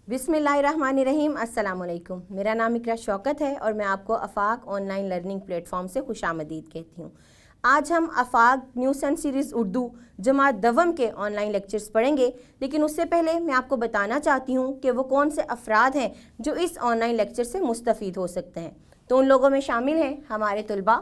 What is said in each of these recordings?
बिस्मिल्लाहिर्रहमानिर्रहीम। अस्सलाम वालेकुम। मेरा नाम इकरा शौकत है और मैं आपको आफाक ऑनलाइन लर्निंग प्लेटफॉर्म से खुशामदीद कहती हूँ। आज हम आफाक न्यू सन सीरीज़ उर्दू जमात दवम के ऑनलाइन लेक्चर्स पढ़ेंगे, लेकिन उससे पहले मैं आपको बताना चाहती हूँ कि वो कौन से अफराद हैं जो इस ऑनलाइन लेक्चर से मुस्तफ़ीद हो सकते हैं। तो उन लोगों में शामिल हैं हमारे तलबा,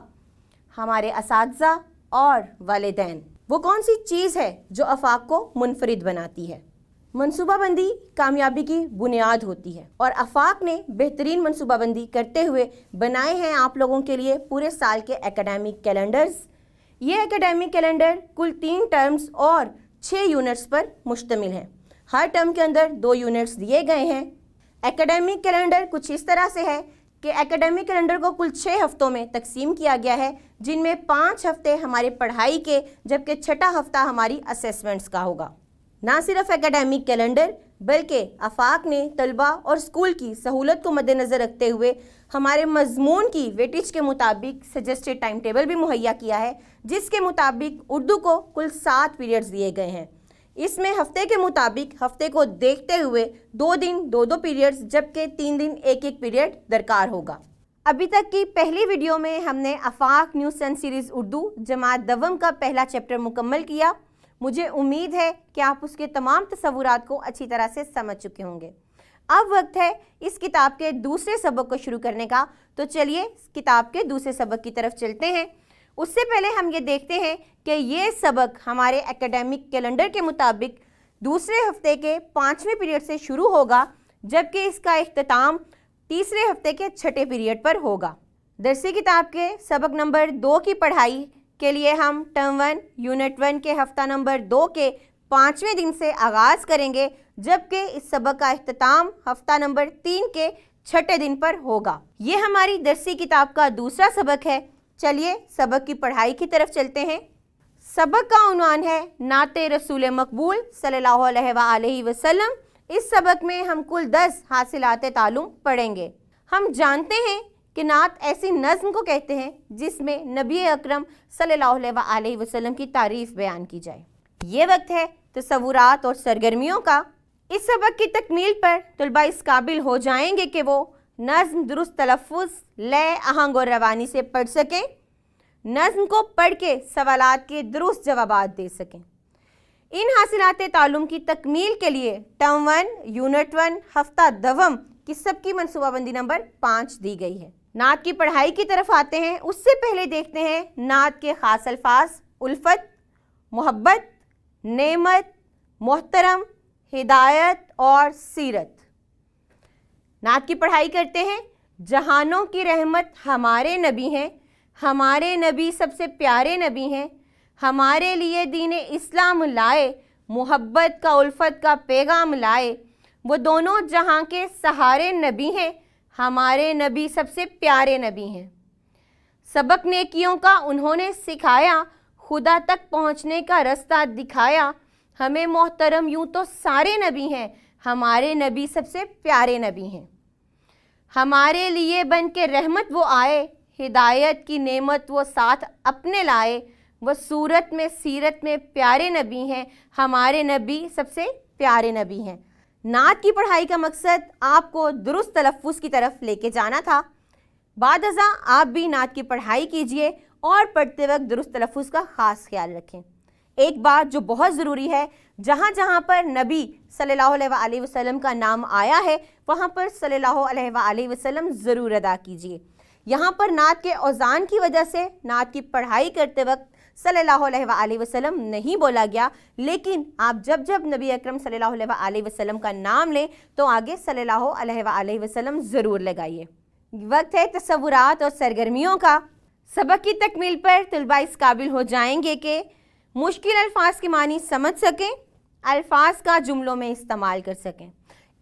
हमारे असातिज़ा और वालिदैन। वो कौन सी चीज़ है जो आफाक को मुनफरिद बनाती है? मनसूबाबंदी कामयाबी की बुनियाद होती है और आफाक ने बेहतरीन मनसूबाबंदी करते हुए बनाए हैं आप लोगों के लिए पूरे साल के एकेडमिक कैलेंडर्स। ये एकेडमिक कैलेंडर कुल 3 टर्म्स और 6 यूनिट्स पर मुश्तमिल है। हर टर्म के अंदर 2 यूनिट्स दिए गए हैं। एकेडमिक कैलेंडर कुछ इस तरह से है कि एकेडमिक कैलेंडर को कुल 6 हफ्तों में तकसीम किया गया है, जिनमें 5 हफ्ते हमारी पढ़ाई के, जबकि 6ठा हफ्ता हमारी असेसमेंट्स का होगा। ना सिर्फ एकेडमिक कैलेंडर बल्कि आफाक ने तलबा और स्कूल की सहूलत को मद्देनज़र रखते हुए हमारे मजमून की वेटेज के मुताबिक सजेस्टेड टाइम टेबल भी मुहैया किया है, जिसके मुताबिक उर्दू को कुल 7 पीरियड्स दिए गए हैं। इसमें हफ्ते के मुताबिक हफ्ते को देखते हुए 2 दिन 2-2 पीरियड्स, जबकि 3 दिन 1-1 पीरियड दरकार होगा। अभी तक की पहली वीडियो में हमने आफाक न्यू सन सीरीज़ उर्दू जमात दवम का पहला चैप्टर मुकम्मल किया। मुझे उम्मीद है कि आप उसके तमाम तसव्वुरात को अच्छी तरह से समझ चुके होंगे। अब वक्त है इस किताब के दूसरे सबक को शुरू करने का, तो चलिए किताब के दूसरे सबक की तरफ चलते हैं। उससे पहले हम ये देखते हैं कि ये सबक हमारे एकेडमिक कैलेंडर के मुताबिक दूसरे हफ्ते के 5वें पीरियड से शुरू होगा, जबकि इसका इख्तिताम तीसरे हफ्ते के 6ठे पीरियड पर होगा। दरसी किताब के सबक नंबर 2 की पढ़ाई के लिए हम टर्म 1 यूनिट 1 के हफ्ता नंबर 2 के 5वें दिन से आगाज़ करेंगे, जबकि इस सबक का इख्तिताम हफ्ता नंबर 3 के 6ठे दिन पर होगा। ये हमारी दरसी किताब का दूसरा सबक है। चलिए सबक की पढ़ाई की तरफ चलते हैं। सबक का उन्वान है नाते रसूल मकबूल सल्लल्लाहु अलैहि वसल्लम। इस सबक में हम कुल 10 हासिलाते तालुम पढ़ेंगे। हम जानते हैं कि नात ऐसी नज़्म को कहते हैं जिसमें नबी अकरम सल्लल्लाहु अलैहि वसल्लम की तारीफ़ बयान की जाए। ये वक्त है तसव्वुरात और सरगर्मियों का। इस सबक की तकमील पर तलबा इस काबिल हो जाएंगे कि वो नज़्म दुरुस्त तलफ़्फ़ुज़, लय, आहंग और रवानी से पढ़ सकें, नज़्म को पढ़ के सवालात के दुरुस्त जवाबात दे सकें। इन हासिलाते तालुम की तकमील के लिए टर्म 1 यूनिट 1 हफ्ता दवम की सबकी मनसूबाबंदी नंबर 5 दी गई है। नात की पढ़ाई की तरफ आते हैं। उससे पहले देखते हैं नात के ख़ास अल्फाज उल्फत, मोहब्बत, नेमत, मोहतरम, हिदायत और सीरत। नात की पढ़ाई करते हैं। जहानों की रहमत हमारे नबी हैं, हमारे नबी सबसे प्यारे नबी हैं, हमारे लिए दीन इस्लाम लाए, मोहब्बत का उल्फत का पैगाम लाए, वो दोनों जहां के सहारे नबी हैं, हमारे नबी सबसे प्यारे नबी हैं। सबक नेकियों का उन्होंने सिखाया, खुदा तक पहुंचने का रास्ता दिखाया, हमें मोहतरम यूं तो सारे नबी हैं, हमारे नबी सबसे प्यारे नबी हैं। हमारे लिए बन के रहमत वो आए, हिदायत की नेमत वो साथ अपने लाए, वो सूरत में सीरत में प्यारे नबी हैं, हमारे नबी सबसे प्यारे नबी हैं। नात की पढ़ाई का मकसद आपको दुरुस्त तलफ़्फ़ुज़ की तरफ लेके जाना था। बादअज़ा आप भी नात की पढ़ाई कीजिए और पढ़ते वक्त दुरुस्त तलफ़्फ़ुज़ का ख़ास ख्याल रखें। एक बात जो बहुत ज़रूरी है, जहाँ जहाँ पर नबी सल्लल्लाहु अलैहि वसल्लम का नाम आया है वहाँ पर सल्लल्लाहु अलैहि वसल्लम ज़रूर अदा कीजिए। यहाँ पर नात के औज़ान की वजह से नात की पढ़ाई करते वक्त सल्लल्लाहु अलैहि वसल्लम नहीं बोला गया, लेकिन आप जब जब नबी अकरम सल्लल्लाहु अलैहि वसल्लम का नाम लें तो आगे सल्लल्लाहु अलैहि वसल्लम ज़रूर लगाइए। वक्त है तसव्वुरात और सरगर्मियों का। सबक की तकमील पर तलबा इस काबिल हो जाएंगे कि मुश्किल अल्फाज के मानी समझ सकें, अल्फाज का जुमलों में इस्तेमाल कर सकें।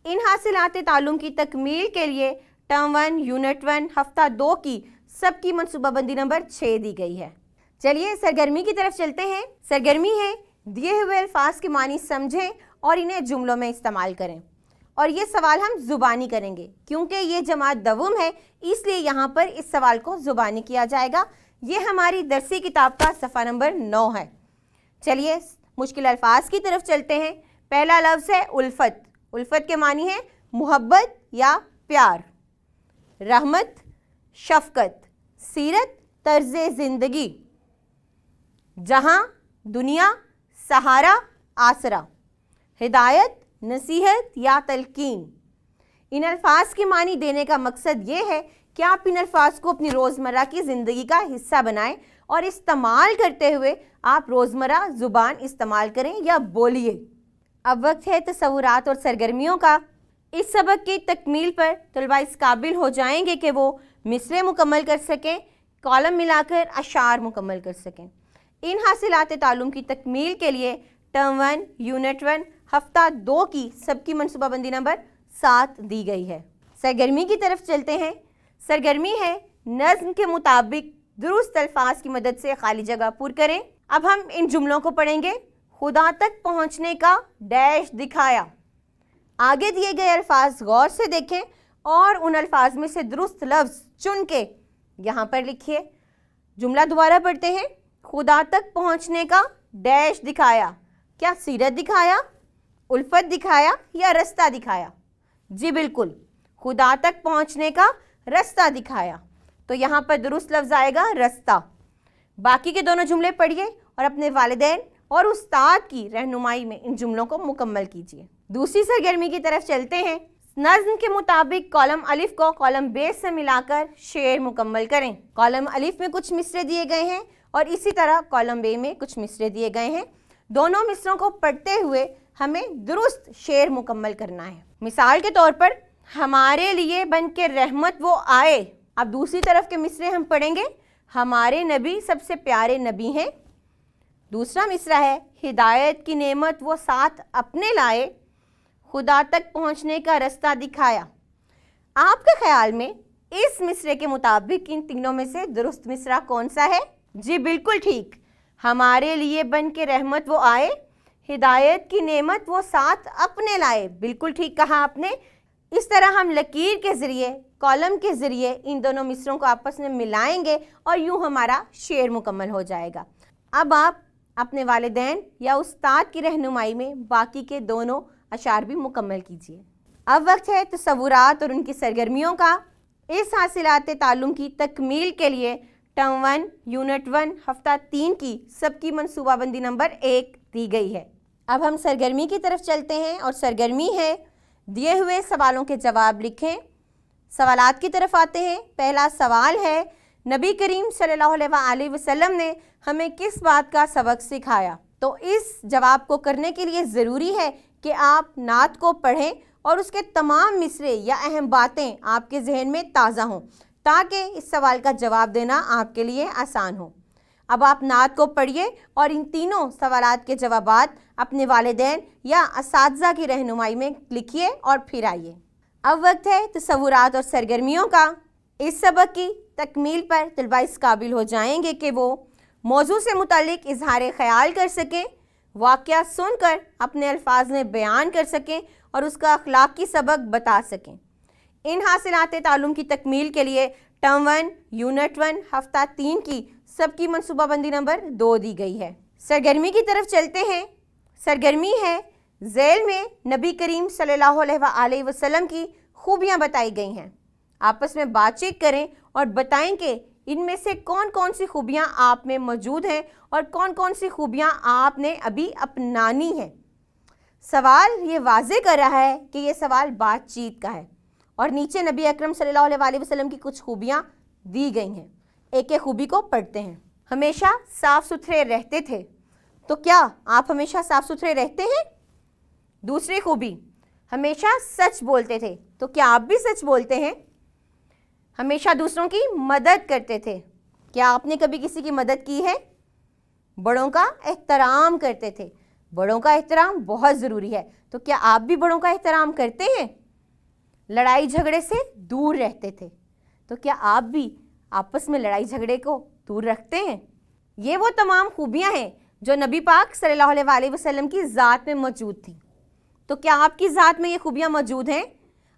इन हासिलाते तालुम की तकमील के लिए टर्म 1 यूनिट 1 हफ्ता 2 की सबकी मनसूबाबंदी नंबर 6 दी गई है। चलिए सरगर्मी की तरफ चलते हैं। सरगर्मी है दिए हुए अल्फाज के मानी समझें और इन्हें जुमलों में इस्तेमाल करें। और ये सवाल हम ज़ुबानी करेंगे, क्योंकि ये जमात दवम है इसलिए यहाँ पर इस सवाल को ज़ुबानी किया जाएगा। ये हमारी दरसी किताब का सफ़ा नंबर 9 है। चलिए मुश्किल अल्फाज की तरफ चलते हैं। पहला लफ्ज़ है उल्फत। उल्फत के मानी है मोहब्बत या प्यार, रहमत, शफकत, सीरत, तर्ज ज़िंदगी, जहां, दुनिया, सहारा, आसरा, हिदायत, नसीहत या तलकीन। इन अल्फाज की मानी देने का मकसद ये है कि आप इन अल्फाज को अपनी रोज़मर्रा की ज़िंदगी का हिस्सा बनाएं और इस्तेमाल करते हुए आप रोज़मर्रा ज़ुबान इस्तेमाल करें या बोलिए। अब वक्त है तसव्वुरात और सरगर्मियों का। इस सबक की तकमील पर तलबा इस काबिल हो जाएंगे कि वो मिसरे मुकम्मल कर सकें, कॉलम मिलाकर अशार मुकम्मल कर सकें। इन हासिलात तालुम की तकमील के लिए टर्म 1, यूनिट 1, हफ्ता 2 की सबकी मनसूबाबंदी नंबर 7 दी गई है। सरगर्मी की तरफ चलते हैं। सरगर्मी है नज़्म के मुताबिक दुरुस्त अल्फाज की मदद से खाली जगह पुर करें। अब हम इन जुमलों को पढ़ेंगे। खुदा तक पहुँचने का डैश दिखाया। आगे दिए गए अल्फाज गौर से देखें और उन अल्फाज में से दुरुस्त लफ्ज़ चुन के यहाँ पर लिखिए। जुमला दोबारा पढ़ते हैं। खुदा तक पहुँचने का डैश दिखाया। क्या सीरत दिखाया, उल्फत दिखाया या रास्ता दिखाया? जी बिल्कुल, खुदा तक पहुँचने का रास्ता दिखाया। तो यहाँ पर दुरुस्त लफ्ज़ आएगा रास्ता। बाकी के दोनों जुमले पढ़िए और अपने वालिदैन और उस्ताद की रहनुमाई में इन जुमलों को मुकम्मल कीजिए। दूसरी सरगर्मी की तरफ चलते हैं। नज़्म के मुताबिक कॉलम अलिफ को कॉलम बे से मिलाकर शेर मुकम्मल करें। कॉलम अलिफ में कुछ मिसरे दिए गए हैं और इसी तरह कॉलम बे में कुछ मिसरे दिए गए हैं। दोनों मिसरों को पढ़ते हुए हमें दुरुस्त शेर मुकम्मल करना है। मिसाल के तौर पर, हमारे लिए बन के रहमत वो आए। अब दूसरी तरफ के मिसरे हम पढ़ेंगे। हमारे नबी सबसे प्यारे नबी हैं। दूसरा मिसरा है, हिदायत की नेमत वो साथ अपने लाए, खुदा तक पहुँचने का रास्ता दिखाया। आपके ख्याल में इस मिसरे के मुताबिक इन तीनों में से दुरुस्त मिसरा कौन सा है? जी बिल्कुल ठीक, हमारे लिए बन के रहमत वो आए, हिदायत की नेमत वो साथ अपने लाए। बिल्कुल ठीक कहा आपने। इस तरह हम लकीर के ज़रिए, कॉलम के ज़रिए इन दोनों मिसरों को आपस में मिलाएंगे और यूँ हमारा शेर मुकम्मल हो जाएगा। अब आप अपने वालिदैन या उस्ताद की रहनुमाई में बाकी के दोनों अशार भी मुकम्मल कीजिए। अब वक्त है तसव्वुरात और उनकी सरगर्मियों का। इस हासिलात तालुम की तकमील के लिए टर्म 1, यूनिट 1, हफ्ता 3 की सबकी मनसूबाबंदी नंबर 1 दी गई है। अब हम सरगर्मी की तरफ चलते हैं और सरगर्मी है दिए हुए सवालों के जवाब लिखें। सवालात की तरफ आते हैं। पहला सवाल है, नबी करीम सल्लल्लाहु अलैहि वसल्लम ने हमें किस बात का सबक सिखाया? तो इस जवाब को करने के लिए ज़रूरी है कि आप नात को पढ़ें और उसके तमाम मिसरे या अहम बातें आपके जहन में ताज़ा हों ताकि इस सवाल का जवाब देना आपके लिए आसान हो। अब आप नात को पढ़िए और इन तीनों सवालात के जवाबात अपने वालिदैन या असातिज़ा की रहनुमाई में लिखिए और फिर आइए। अब वक्त है तसव्वुरात और सरगर्मियों का। इस सबक की तकमील पर तलबा इस काबिल हो जाएंगे कि वो मौजू से मुतालिक इजहार ख्याल कर सकें, वाक़या सुनकर अपने अल्फाज में बयान कर सकें और उसका अखलाकी सबक बता सकें। इन हासिलात तालुम की तकमील के लिए टर्म 1, यूनिट 1, हफ्ता 3 की सबकी मनसूबाबंदी नंबर 2 दी गई है। सरगर्मी की तरफ चलते हैं। सरगर्मी है ज़ैल में नबी करीम सल्लल्लाहु अलैहि वसल्लम की खूबियाँ बताई गई हैं। आपस में बातचीत करें और बताएं कि इनमें से कौन कौन सी खूबियाँ आप में मौजूद हैं और कौन कौन सी खूबियाँ आपने अभी अपनानी हैं। सवाल ये वाज़े कर रहा है कि ये सवाल बातचीत का है और नीचे नबी अकरम सल्लल्लाहु अलैहि वसल्लम की कुछ खूबियाँ दी गई हैं। एक एक खूबी को पढ़ते हैं। हमेशा साफ़ सुथरे रहते थे, तो क्या आप हमेशा साफ़ सुथरे रहते हैं? दूसरी खूबी, हमेशा सच बोलते थे, तो क्या आप भी सच बोलते हैं? हमेशा दूसरों की मदद करते थे, क्या आपने कभी किसी की मदद की है? बड़ों का एहतराम करते थे, बड़ों का एहतराम बहुत ज़रूरी है, तो क्या आप भी बड़ों का एहतराम करते हैं? लड़ाई झगड़े से दूर रहते थे, तो क्या आप भी आपस में लड़ाई झगड़े को दूर रखते हैं? ये वो तमाम खूबियाँ हैं जो नबी पाक सल्लल्लाहु अलैहि वसल्लम की ज़ात में मौजूद थी। तो क्या आपकी ज़ात में ये खूबियाँ मौजूद हैं?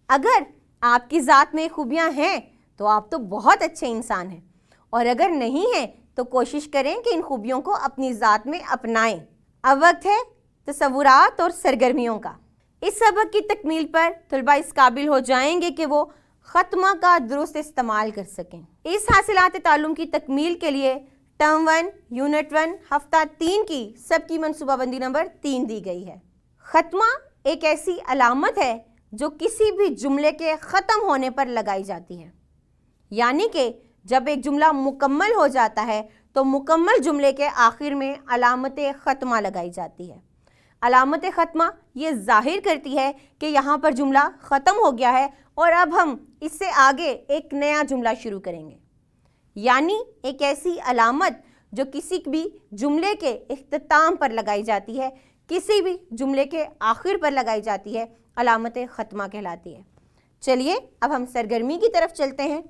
अगर आपकी ज़ात में ये खूबियाँ हैं तो आप तो बहुत अच्छे इंसान हैं, और अगर नहीं हैं तो कोशिश करें कि इन खूबियों को अपनी ज़ात में अपनाएं। अब वक्त है तसव्वुरात और सरगर्मियों का। इस सबक की तकमील पर तलबा इस काबिल हो जाएंगे कि वो ख़त्मा का दुरुस्त इस्तेमाल कर सकें। इस हासिलात ताल्लुम की तकमील के लिए टर्म 1 यूनिट 1 हफ्ता 3 की सबकी मनसूबाबंदी नंबर 3 दी गई है। ख़त्मा एक ऐसी अलामत है जो किसी भी जुमले के ख़त्म होने पर लगाई जाती है, यानी कि जब एक जुमला मुकम्मल हो जाता है तो मुकम्मल जुमले के आखिर में अलामत ख़त्मा लगाई जाती है। अलामत ख़त्मा ये ज़ाहिर करती है कि यहाँ पर जुमला ख़त्म हो गया है और अब हम इससे आगे एक नया जुमला शुरू करेंगे, यानी एक ऐसी अलामत जो किसी भी जुमले के इख्तिताम पर लगाई जाती है, किसी भी जुमले के आखिर पर लगाई जाती है, अलामत ख़त्मा कहलाती है। चलिए अब हम सरगर्मी की तरफ चलते हैं।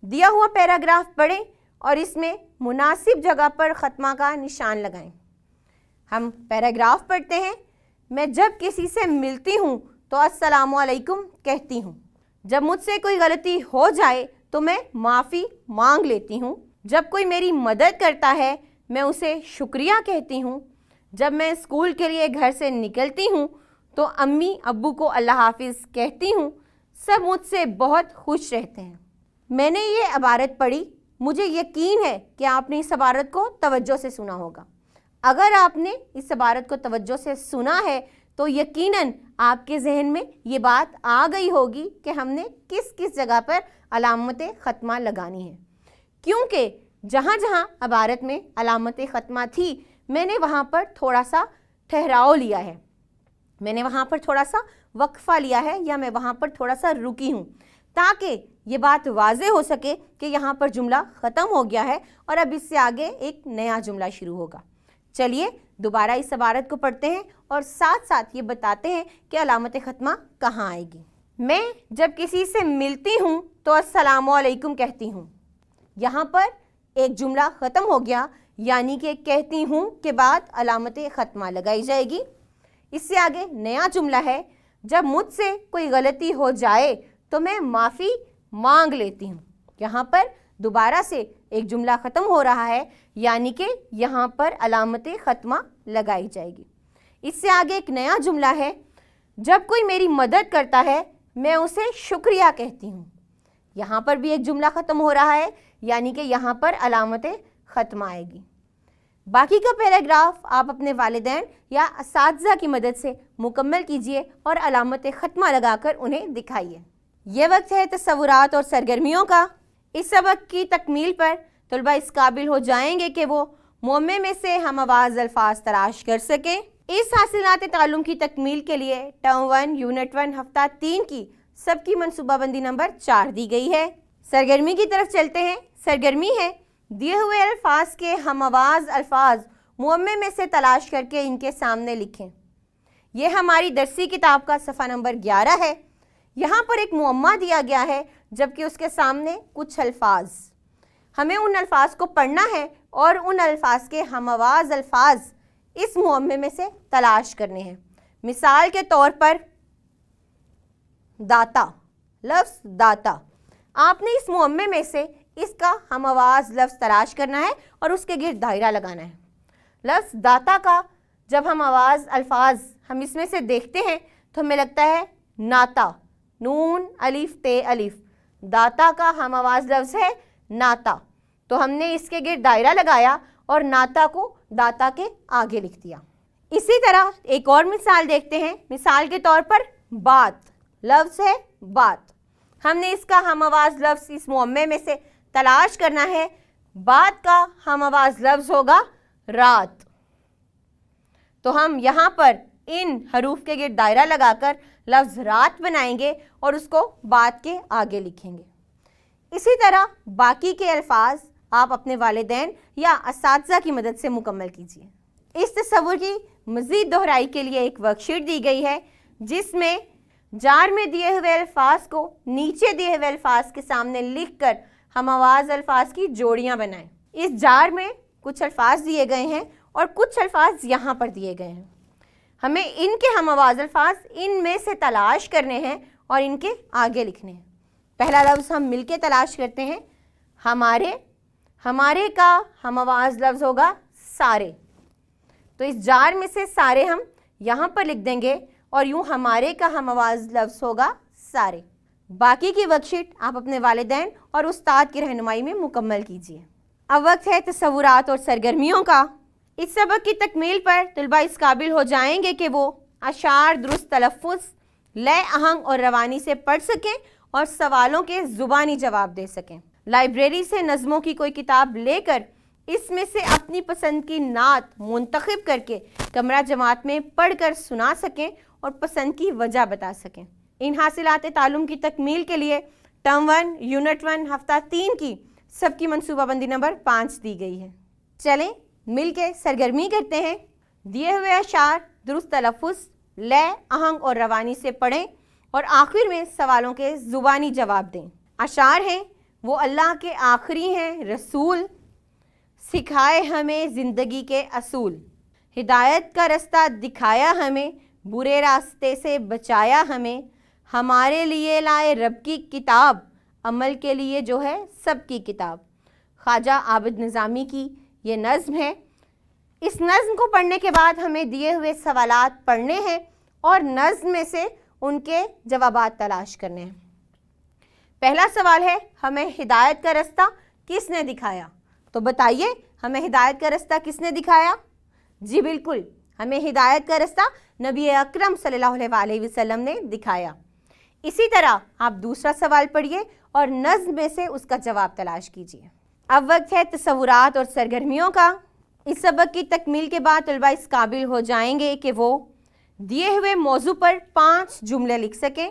दिया हुआ पैराग्राफ पढ़ें और इसमें मुनासिब जगह पर ख़त्मा का निशान लगाएं। हम पैराग्राफ पढ़ते हैं। मैं जब किसी से मिलती हूँ तो अस्सलामु अलैकुम कहती हूँ। जब मुझसे कोई गलती हो जाए तो मैं माफ़ी मांग लेती हूँ। जब कोई मेरी मदद करता है मैं उसे शुक्रिया कहती हूँ। जब मैं स्कूल के लिए घर से निकलती हूँ तो अम्मी अब्बू को अल्लाह हाफिज़ कहती हूँ। सब मुझसे बहुत खुश रहते हैं। मैंने ये इबारत पढ़ी, मुझे यकीन है कि आपने इस इबारत को तवज्जो से सुना होगा। अगर आपने इस इबारत को तवज्जो से सुना है तो यकीनन आपके जहन में ये बात आ गई होगी कि हमने किस किस जगह पर अलामत ख़त्मा लगानी है, क्योंकि जहाँ जहाँ इबारत में अलामत ख़त्मा थी मैंने वहाँ पर थोड़ा सा ठहराव लिया है, मैंने वहाँ पर थोड़ा सा वक्फ़ा लिया है, या मैं वहाँ पर थोड़ा सा रुकी हूँ ताकि ये बात वाज़े हो सके कि यहाँ पर जुमला ख़त्म हो गया है और अब इससे आगे एक नया जुमला शुरू होगा। चलिए दोबारा इस इबारत को पढ़ते हैं और साथ साथ ये बताते हैं कि अलामत ख़त्मा कहाँ आएगी। मैं जब किसी से मिलती हूँ तो अस्सलामु अलैकुम कहती हूँ। यहाँ पर एक जुमला ख़त्म हो गया, यानी कि कहती हूँ के बाद अलामत ख़त्मा लगाई जाएगी। इससे आगे नया जुमला है, जब मुझसे कोई गलती हो जाए तो मैं माफ़ी मांग लेती हूँ। यहाँ पर दोबारा से एक जुमला ख़त्म हो रहा है, यानी कि यहाँ पर अलामत ख़त्मा लगाई जाएगी। इससे आगे एक नया जुमला है, जब कोई मेरी मदद करता है मैं उसे शुक्रिया कहती हूँ। यहाँ पर भी एक जुमला ख़त्म हो रहा है, यानी कि यहाँ पर अलामत ख़त्मा आएगी। बाकी का पैराग्राफ आप अपने वालिदैन या असातिज़ा की मदद से मुकम्मल कीजिए और अलामत ख़त्मा लगाकर उन्हें दिखाइए। ये वक्त है तसव्वुरात और सरगर्मियों का। इस सबक की तकमील पर तलबा इस काबिल हो जाएंगे कि वो मुअम्मे में से हम आवाज़ अल्फाज तलाश कर सकें। इस हासिलात ताल्लुम की तकमील के लिए टर्म 1 यूनिट 1 हफ्ता 3 की सबकी मनसूबाबंदी नंबर 4 दी गई है। सरगर्मी की तरफ चलते हैं। सरगर्मी है, दिए हुए अल्फाज के हम आवाज़ अल्फाज मुअम्मे में से तलाश करके इनके सामने लिखें। यह हमारी दरसी किताब का सफ़ा नंबर 11 है। यहाँ पर एक मुअम्मा दिया गया है, जबकि उसके सामने कुछ अल्फाज, हमें उन अल्फाज को पढ़ना है और उन अल्फाज के हम आवाज़ अल्फाज इस मुअम्मे में से तलाश करने हैं। मिसाल के तौर पर दाता, लफ्ज़ दाता, आपने इस मुअम्मे में से इसका हम आवाज़ लफ्ज़ तलाश करना है और उसके गिर्द दायरा लगाना है। लफ्ज़ दाता का जब हम आवाज़ अल्फाज हम इसमें से देखते हैं तो हमें लगता है नाता, नून अलिफ ते अलिफ, दाता का हम आवाज़ लफ्ज़ है नाता। तो हमने इसके गिर्द दायरा लगाया और नाता को दाता के आगे लिख दिया। इसी तरह एक और मिसाल देखते हैं। मिसाल के तौर पर बात, लफ्ज़ है बात, हमने इसका हम आवाज़ लफ्ज़ इस मुअम्मे में से तलाश करना है। बात का हम आवाज़ लफ्ज़ होगा रात। तो हम यहाँ पर इन हरूफ के गिर्द दायरा लगाकर लफ्ज़ रात बनाएंगे और उसको बात के आगे लिखेंगे। इसी तरह बाकी के अल्फाज आप अपने वालिदैन या असातिज़ा की मदद से मुकम्मल कीजिए। इस तस्वुर की मज़ीद दोहराई के लिए एक वर्कशीट दी गई है, जिसमें जार में दिए हुए अल्फाज को नीचे दिए हुए अल्फाज के सामने लिखकर हम आवाज़ अल्फाज की जोड़ियाँ बनाएं। इस जार में कुछ अल्फाज दिए गए हैं और कुछ अल्फाज यहाँ पर दिए गए हैं। हमें इनके हम आवाज़ अल्फाज इनमें से तलाश करने हैं और इनके आगे लिखने हैं। पहला लफ्ज़ हम मिलके तलाश करते हैं। हमारे, हमारे का हम आवाज़ लफ्ज़ होगा सारे। तो इस जार में से सारे हम यहाँ पर लिख देंगे اور یوں ہمارے کا ہم آواز لفظ ہوگا سارے۔ باقی کی ورک شیٹ آپ اپنے والدین اور استاد کی رہنمائی میں مکمل کیجیے۔ اب وقت ہے تصورات اور سرگرمیوں کا۔ اس سبق کی تکمیل پر طلبہ اس قابل ہو جائیں گے کہ وہ اشعار درست تلفظ، لے آہنگ اور روانی سے پڑھ سکیں اور سوالوں کے زبانی جواب دے سکیں۔ لائبریری سے نظموں کی کوئی کتاب لے کر اس میں سے اپنی پسند کی نعت منتخب کر کے کمرہ جماعت میں پڑھ کر سنا سکیں اور پسند کی وجہ بتا سکیں۔ ان حاصلات تعلم کی تکمیل کے لیے ٹرم 1 یونٹ 1 ہفتہ 3 کی سب کی منصوبہ بندی نمبر 5 دی گئی ہے۔ چلیں مل کے سرگرمی کرتے ہیں۔ دیے ہوئے اشعار درست تلفظ، لے آہنگ اور روانی سے پڑھیں اور آخر میں سوالوں کے زبانی جواب دیں۔ اشعار ہیں وہ اللہ کے آخری ہیں رسول، سکھائے ہمیں زندگی کے اصول، ہدایت کا رستہ دکھایا ہمیں، برے راستے سے بچایا ہمیں، ہمارے لیے لائے رب کی کتاب، عمل کے لیے جو ہے سب کی کتاب۔ خواجہ عابد نظامی کی یہ نظم ہے۔ اس نظم کو پڑھنے کے بعد ہمیں دیے ہوئے سوالات پڑھنے ہیں اور نظم میں سے ان کے جوابات تلاش کرنے ہیں۔ پہلا سوال ہے، ہمیں ہدایت کا رستہ کس نے دکھایا؟ تو بتائیے ہمیں ہدایت کا رستہ کس نے دکھایا؟ جی بالکل، ہمیں ہدایت کا رستہ نبی اکرم صلی اللہ علیہ وسلم نے دکھایا۔ اسی طرح آپ دوسرا سوال پڑھیے اور نظم میں سے اس کا جواب تلاش کیجیے۔ اب وقت ہے تصورات اور سرگرمیوں کا۔ اس سبق کی تکمیل کے بعد طلبہ اس قابل ہو جائیں گے کہ وہ دیے ہوئے موضوع پر 5 جملے لکھ سکیں۔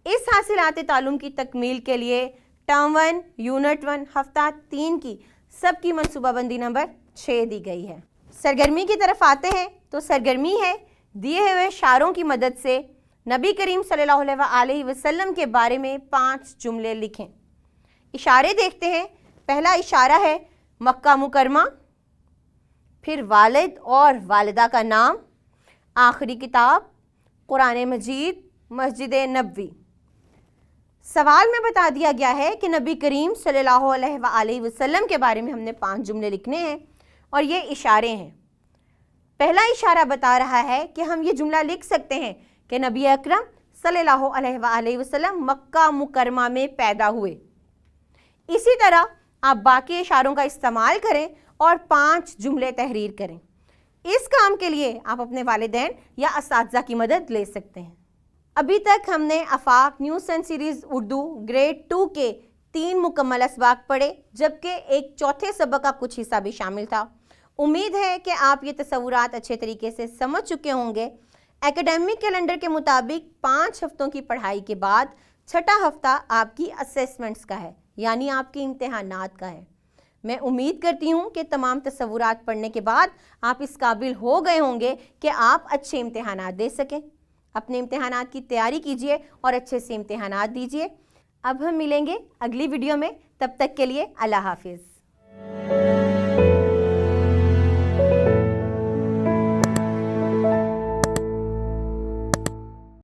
اس حاصلات تعلم کی تکمیل کے لیے ٹرم 1 یونٹ 1 ہفتہ 3 کی سب کی منصوبہ بندی نمبر 6 دی گئی ہے۔ سرگرمی کی طرف آتے ہیں تو سرگرمی ہے دیے ہوئے اشاروں کی مدد سے نبی کریم صلی اللہ علیہ وسلم کے بارے میں 5 جملے لکھیں۔ اشارے دیکھتے ہیں۔ پہلا اشارہ ہے مکہ مکرمہ، پھر والد اور والدہ کا نام، آخری کتاب، قرآن مجید، مسجد نبوی۔ سوال میں بتا دیا گیا ہے کہ نبی کریم صلی اللہ علیہ وسلم کے بارے میں ہم نے 5 جملے لکھنے ہیں اور یہ اشارے ہیں۔ پہلا اشارہ بتا رہا ہے کہ ہم یہ جملہ لکھ سکتے ہیں کہ نبی اکرم صلی اللہ علیہ وسلم مکہ مکرمہ میں پیدا ہوئے۔ اسی طرح آپ باقی اشاروں کا استعمال کریں اور 5 جملے تحریر کریں۔ اس کام کے لیے آپ اپنے والدین یا اساتذہ کی مدد لے سکتے ہیں۔ ابھی تک ہم نے Afaq news and series Urdu grade 2 کے 3 مکمل اسباق پڑھے، جبکہ ایک چوتھے سبق کا کچھ حصہ بھی شامل تھا۔ امید ہے کہ آپ یہ تصورات اچھے طریقے سے سمجھ چکے ہوں گے۔ ایکیڈیمک کیلنڈر کے مطابق 5 ہفتوں کی پڑھائی کے بعد چھٹا ہفتہ آپ کی اسیسمنٹس کا ہے، یعنی آپ کے امتحانات کا ہے۔ میں امید کرتی ہوں کہ تمام تصورات پڑھنے کے بعد آپ اس قابل ہو گئے ہوں گے کہ آپ اچھے امتحانات دے سکیں۔ اپنے امتحانات کی تیاری کیجیے اور اچھے سے امتحانات دیجیے۔ اب ہم ملیں گے اگلی ویڈیو میں، تب تک کے لیے اللہ حافظ۔